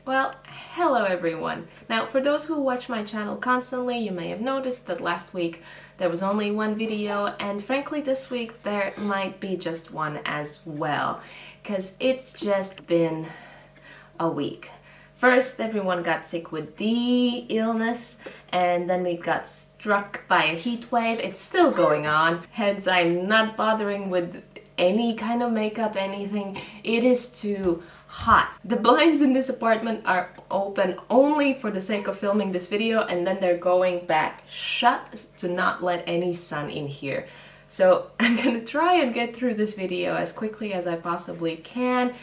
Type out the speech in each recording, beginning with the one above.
Well, hello everyone! Now, for those who watch my channel constantly, you may have noticed that last week there was only one video, and frankly this week there might be just one as well, because it's just been a week. First, everyone got sick with the illness, and then we got struck by a heat wave. It's still going on, hence I'm not bothering with any kind of makeup, anything. It is too hot. The blinds in this apartment are open only for the sake of filming this video, and then they're going back shut to not let any sun in here. So I'm gonna try and get through this video as quickly as I possibly can.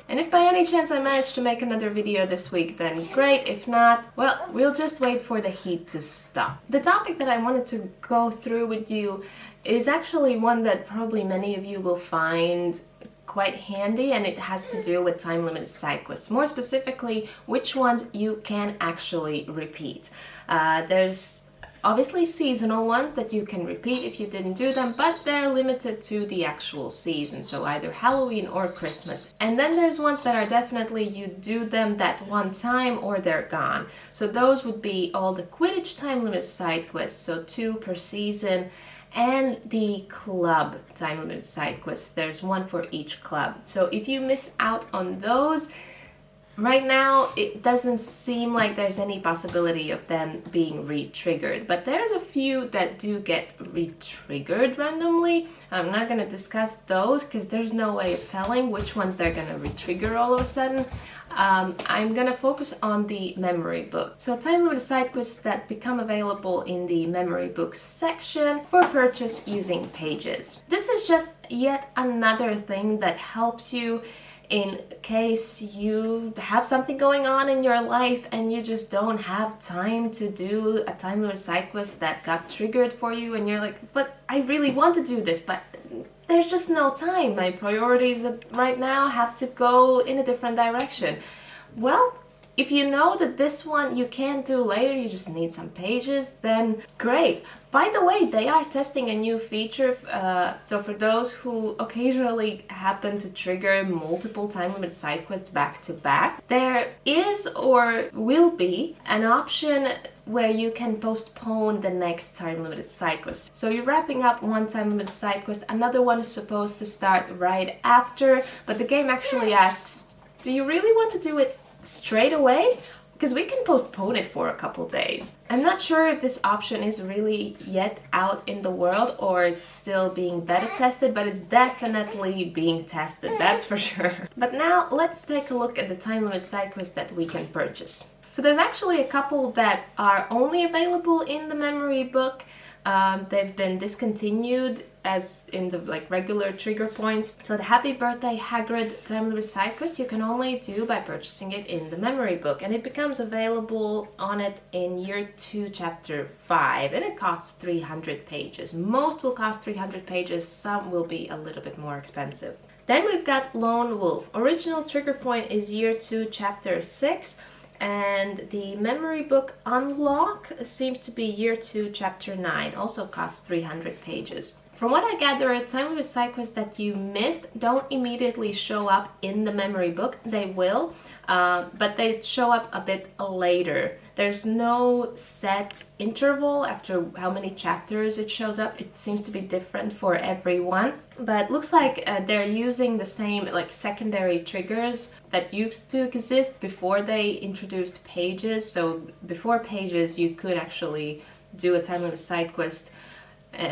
And if by any chance I manage to make another video this week, then great. If not, well, we'll just wait for the heat to stop. The topic that I wanted to go through with you is actually one that probably many of you will find quite handy, and it has to do with time-limited side quests. More specifically, which ones you can actually repeat. There's obviously seasonal ones that you can repeat if you didn't do them, but they're limited to the actual season, so either Halloween or Christmas. And then there's ones that are definitely you do them that one time or they're gone. So those would be all the Quidditch time-limited side quests, so 2 per season, and the club time-limited side quests. There's 1 for each club. So if you miss out on those, right now it doesn't seem like there's any possibility of them being re-triggered, but there's a few that do get re-triggered randomly. I'm not going to discuss those because there's no way of telling which ones they're going to re-trigger all of a sudden. I'm going to focus on the memory book. So time-limited side quests that become available in the memory book section for purchase using pages. This is just yet another thing that helps you in case you have something going on in your life and you just don't have time to do a time-limited side quest that got triggered for you, and you're like, but I really want to do this, but there's just no time. My priorities right now have to go in a different direction. Well, if you know that this one you can't do later, you just need some pages, then great. By the way, they are testing a new feature, so for those who occasionally happen to trigger multiple time-limited side quests back to back, there is or will be an option where you can postpone the next time-limited side quest. So you're wrapping up one time-limited side quest, another one is supposed to start right after, but the game actually asks, do you really want to do it straight away? Because we can postpone it for a couple days. I'm not sure if this option is really yet out in the world or it's still being beta tested, but it's definitely being tested, that's for sure. But now let's take a look at the time-limited side quests that we can purchase. So there's actually a couple that are only available in the memory book. They've been discontinued as in the regular trigger points. So the Happy Birthday Hagrid time-limited side quest you can only do by purchasing it in the memory book, and it becomes available on it in year 2 chapter 5, and it costs 300 pages. Most will cost 300 pages, some will be a little bit more expensive. Then we've got Lone Wolf. Original trigger point is year 2 chapter 6, and the memory book unlock seems to be year 2 chapter 9, also costs 300 pages. From what I gather, time-limited side quests that you missed don't immediately show up in the memory book. They will, but they show up a bit later. There's no set interval after how many chapters it shows up. It seems to be different for everyone, but looks like they're using the same secondary triggers that used to exist before they introduced pages. So before pages you could actually do a time-limited side quest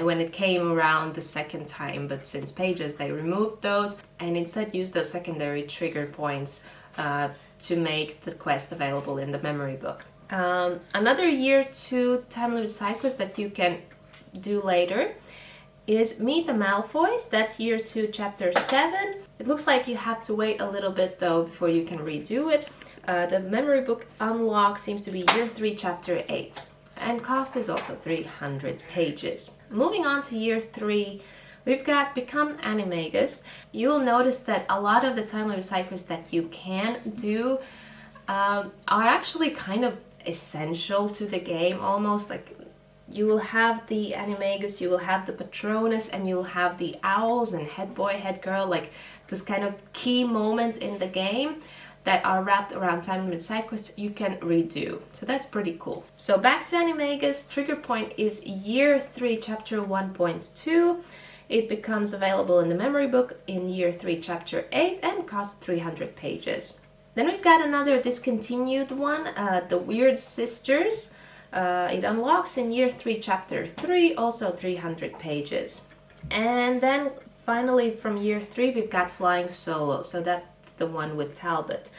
when it came around the second time, but since pages they removed those and instead used those secondary trigger points to make the quest available in the memory book. Another year 2 time-limited side quest that you can do later is Meet the Malfoys. That's year 2 chapter 7. It looks like you have to wait a little bit though before you can redo it. The memory book unlock seems to be year 3 chapter 8. And cost is also 300 pages. Moving on to year 3, we've got Become Animagus. You'll notice that a lot of the time-limited side quests that you can do are actually kind of essential to the game, almost. You will have the Animagus, you will have the Patronus, and you'll have the owls and head boy, head girl, those kind of key moments in the game that are wrapped around time limit side quests you can redo. So that's pretty cool. So back to Animagus, trigger point is year 3, chapter 1.2. It becomes available in the memory book in year 3, chapter 8 and costs 300 pages. Then we've got another discontinued one, The Weird Sisters. It unlocks in year 3, chapter 3, also 300 pages. And then finally from year 3 we've got Flying Solo, so that's the one with Talbot.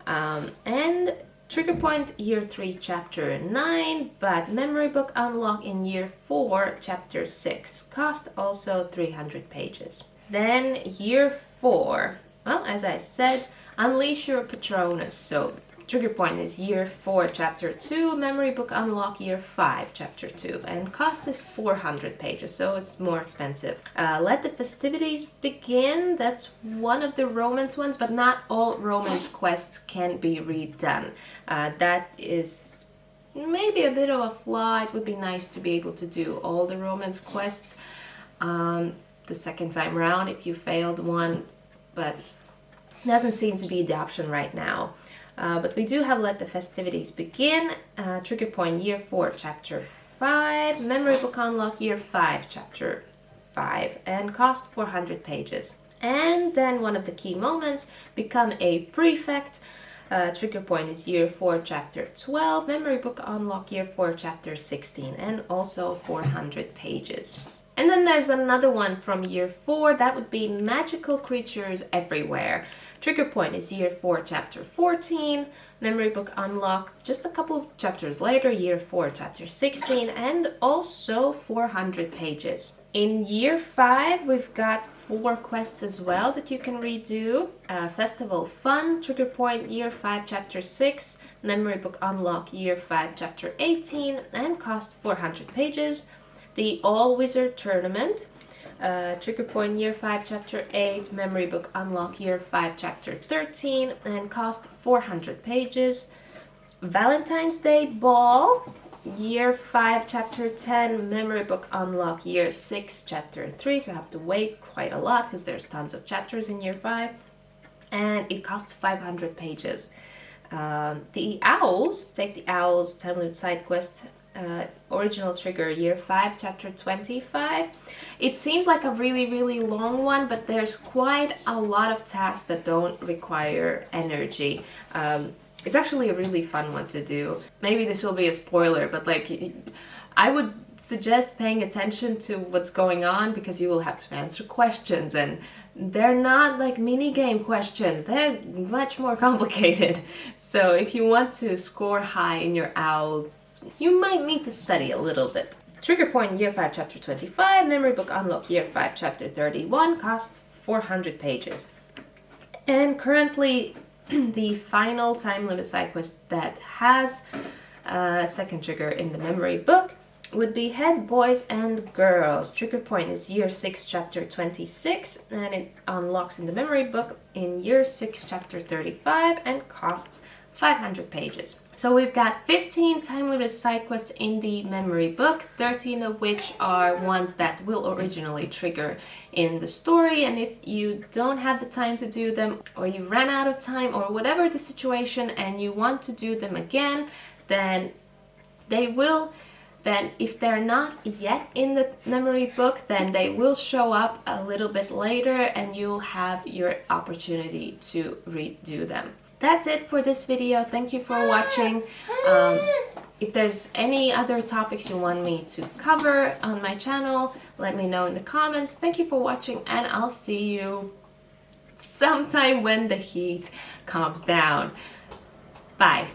And trigger point year 3, chapter 9, but memory book unlock in year 4, chapter 6. Cost also 300 pages. Then year 4, well, as I said, Unleash Your Patronus. So trigger point is year 4, chapter 2, memory book unlock year 5, chapter 2, and cost is 400 pages, so it's more expensive. Let the Festivities Begin, that's one of the romance ones, but not all romance quests can be redone. That is maybe a bit of a flaw. It would be nice to be able to do all the romance quests the second time around if you failed one, but doesn't seem to be the option right now. But we do have Let the Festivities Begin, trigger point year 4, chapter 5, memory book unlock year 5, chapter 5, and cost 400 pages. And then one of the key moments, Become a Prefect. Trigger point is year 4, chapter 12, memory book unlock year 4, chapter 16, and also 400 pages. And then there's another one from year 4, that would be Magical Creatures Everywhere. Trigger point is year 4, chapter 14, memory book unlock just a couple of chapters later, year 4, chapter 16, and also 400 pages. In year 5, we've got 4 quests as well that you can redo. Festival Fun, trigger point year 5, chapter 6, memory book unlock year 5, chapter 18, and cost 400 pages. The All Wizard Tournament, trigger point year 5, chapter 8, memory book unlock year 5, chapter 13, and cost 400 pages. Valentine's Day Ball, year 5, chapter 10, memory book unlock year 6, chapter 3, so I have to wait quite a lot because there's tons of chapters in year 5, and it costs 500 pages. The Owls, Take the Owls, time limit side quest, original trigger year 5, chapter 25. It seems like a really long one, but there's quite a lot of tasks that don't require energy. It's actually a really fun one to do. Maybe this will be a spoiler, but like, I would suggest paying attention to what's going on because you will have to answer questions, and they're not like mini game questions, they're much more complicated. So if you want to score high in your Owls, you might need to study a little bit. Trigger point year 5, chapter 25, memory book unlock year 5, chapter 31, cost 400 pages. And currently the final time limit side quest that has a second trigger in the memory book would be Head Boys and Girls. Trigger point is year 6, chapter 26, and it unlocks in the memory book in year 6, chapter 35, and costs 500 pages. So we've got 15 time limit side quests in the memory book, 13 of which are ones that will originally trigger in the story, and if you don't have the time to do them, or you ran out of time, or whatever the situation, and you want to do them again, then they will. Then if they're not yet in the memory book, then they will show up a little bit later and you'll have your opportunity to redo them. That's it for this video. Thank you for watching. If there's any other topics you want me to cover on my channel, let me know in the comments. Thank you for watching, and I'll see you sometime when the heat calms down. Bye.